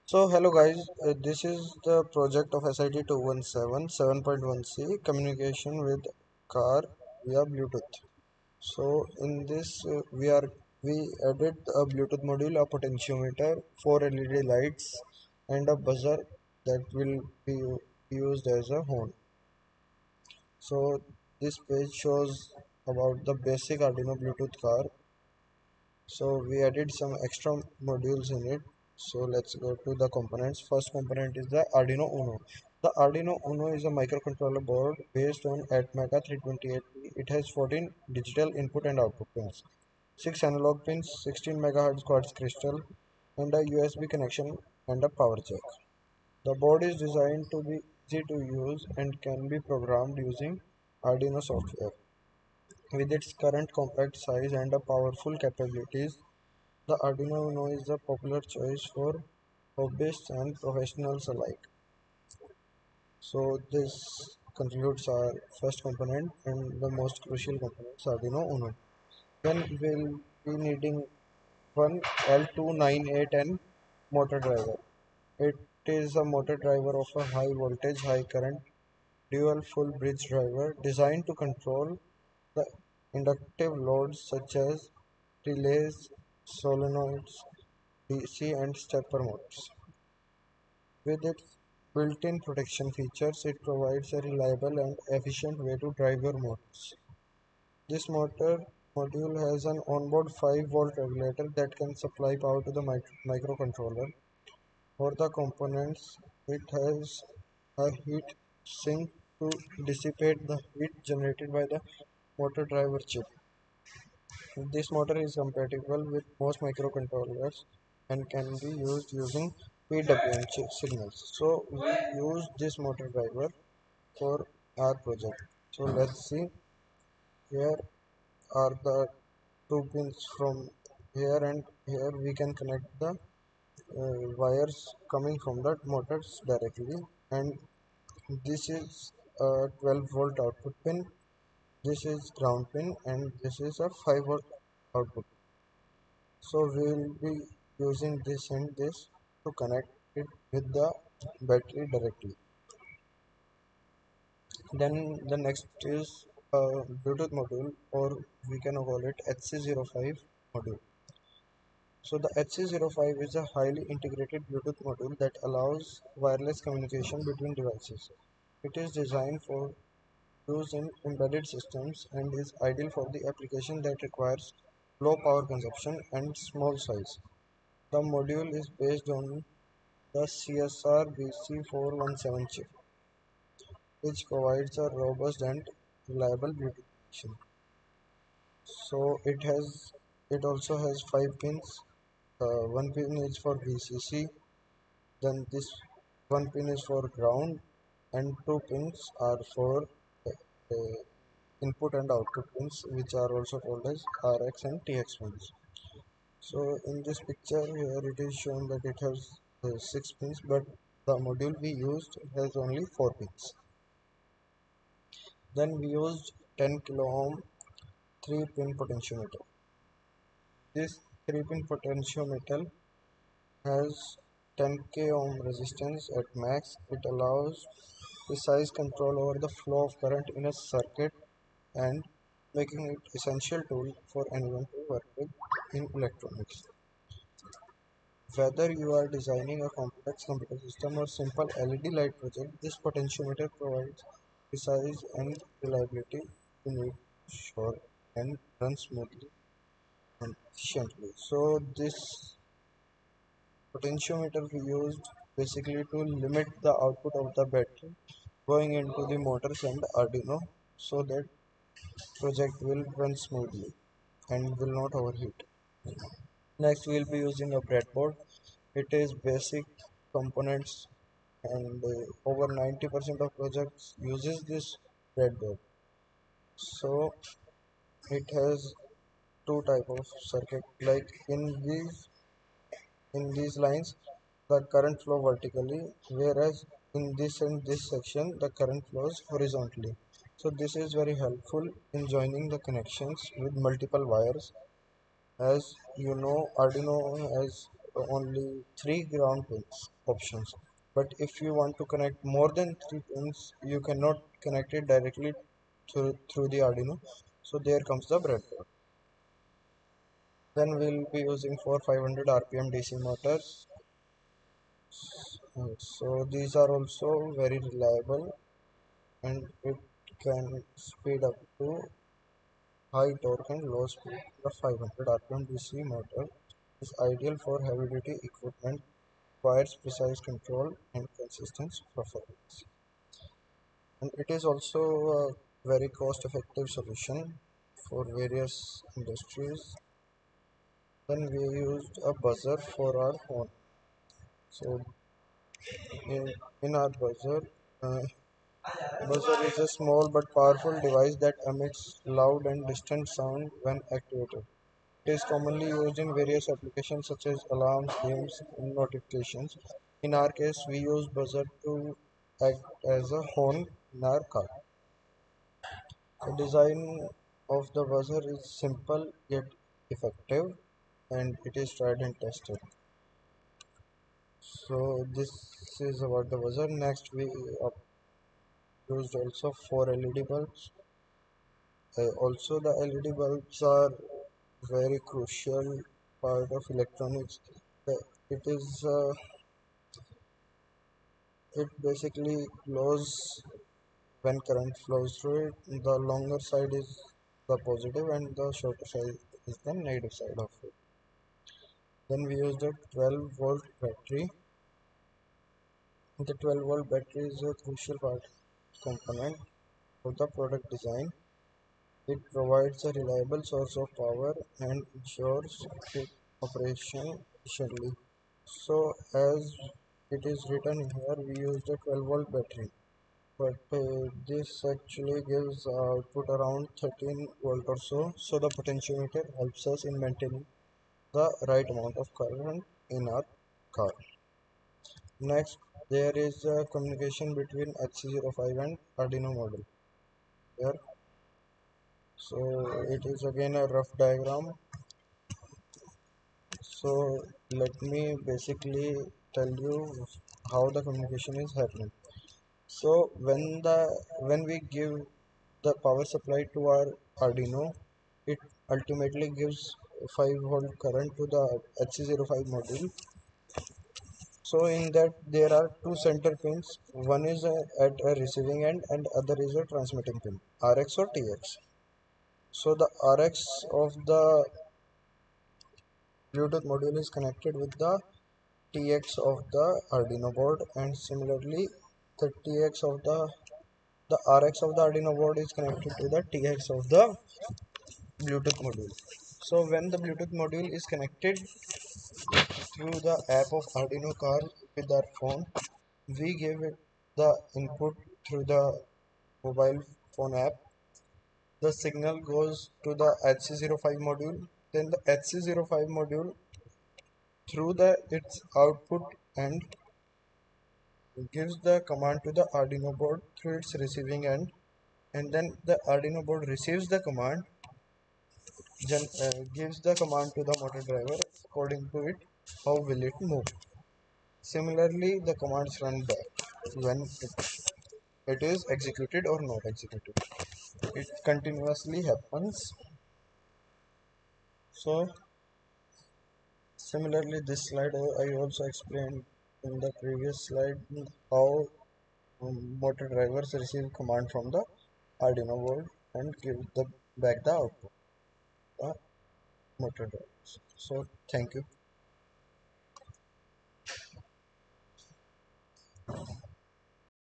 So hello guys, this is the project of SIT 217 7.1c communication with car via Bluetooth. So in this we added a Bluetooth module, a potentiometer, 4 LED lights, and a buzzer that will be used as a horn. So this page shows about the basic Arduino Bluetooth car. So we added some extra modules in it. So let's go to the components. First component is the Arduino Uno. The Arduino Uno is a microcontroller board based on Atmega 328P. It has 14 digital input and output pins, 6 analog pins, 16 MHz quartz crystal, and a USB connection and a power jack. The board is designed to be easy to use and can be programmed using Arduino software. With its current compact size and a powerful capabilities, the Arduino Uno is a popular choice for hobbyists and professionals alike. So this concludes our first component and the most crucial component, Arduino Uno. Then we'll be needing one L298N motor driver. It is a motor driver of a high voltage, high current, dual full bridge driver designed to control the inductive loads such as relays, solenoids, DC and stepper motors. With its built-in protection features, it provides a reliable and efficient way to drive your motors. This motor module has an onboard 5-volt regulator that can supply power to the microcontroller. For the components, it has a heat sink to dissipate the heat generated by the motor driver chip. This motor is compatible with most microcontrollers and can be used using PWM signals. So we use this motor driver for our project. So let's see, here are the two pins from here, and here we can connect the wires coming from the motors directly, and this is a 12-volt output pin, this is ground pin, and this is a 5-volt output. So we will be using this and this to connect it with the battery directly. Then the next is a Bluetooth module, or we can call it HC05 module. So the HC05 is a highly integrated Bluetooth module that allows wireless communication between devices. It is designed for use in embedded systems and is ideal for the application that requires low power consumption and small size. The module is based on the CSR BC417 chip, which provides a robust and reliable Bluetooth connection. So it also has 5 pins. One pin is for VCC, then this one pin is for ground, and two pins are for input and output pins, which are also called as RX and TX pins. So in this picture here it is shown that it has 6 pins, but the module we used has only 4 pins. Then we used 10 kilo ohm 3-pin potentiometer. This 3-pin potentiometer has 10k ohm resistance at max. It allows precise control over the flow of current in a circuit and making it essential tool for anyone to work with in electronics. Whether you are designing a complex computer system or simple LED light project, this potentiometer provides precise and reliability you need sure and run smoothly and efficiently. So this potentiometer we used basically to limit the output of the battery going into the motors and Arduino so that project will run smoothly and will not overheat. Next we will be using a breadboard. It is basic components, and over 90% of projects uses this breadboard. So it has two type of circuit, like in these lines the current flow vertically, whereas in this and this section the current flows horizontally. So this is very helpful in joining the connections with multiple wires As you know, Arduino has only three ground pins options, but if you want to connect more than three pins you cannot connect it directly through the Arduino. So there comes the breadboard. Then we'll be using for 500 rpm DC motors. So these are also very reliable and it can speed up to high torque and low speed. The 500 rpm DC motor is ideal for heavy duty equipment, requires precise control and consistent performance. And it is also a very cost effective solution for various industries. Then we used a buzzer for our phone. So in our uh, buzzer is a small but powerful device that emits loud and distant sound when activated. It is commonly used in various applications such as alarms, games, and notifications. In our case, we use buzzer to act as a horn in our car. The design of the buzzer is simple yet effective, and it is tried and tested. So this is about the buzzer. Next, we used also four LED bulbs. Also, the LED bulbs are very crucial part of electronics. Uh, It is it basically glows when current flows through it. The longer side is the positive and the shorter side is the negative side of it. Then we used a 12-volt battery. The 12-volt battery is a crucial part component of the product design. It provides a reliable source of power and ensures its operation efficiently. So as it is written here, we used a 12-volt battery, but this actually gives output around 13 volt or so. So the potentiometer helps us in maintaining the right amount of current in our car. Next, there is a communication between HC05 and Arduino module here. So it is again a rough diagram. So let me basically tell you how the communication is happening. So when we give the power supply to our Arduino, it ultimately gives 5-volt current to the HC05 module. So in that there are two center pins. One is at a receiving end and other is a transmitting pin, RX or TX. So the RX of the Bluetooth module is connected with the TX of the Arduino board, and similarly the TX of the RX of the Arduino board is connected to the TX of the Bluetooth module. So when the Bluetooth module is connected through the app of Arduino car with our phone, we give it the input through the mobile phone app. The signal goes to the HC05 module. Then the HC05 module through the its output and gives the command to the Arduino board through its receiving end, and then the Arduino board receives the command, gives the command to the motor driver according to it how will it move. Similarly, the commands run back when it is executed or not executed. It continuously happens. So similarly, this slide I also explained in the previous slide how motor drivers receive command from the Arduino board and give the back the output, the motor drivers. So thank you.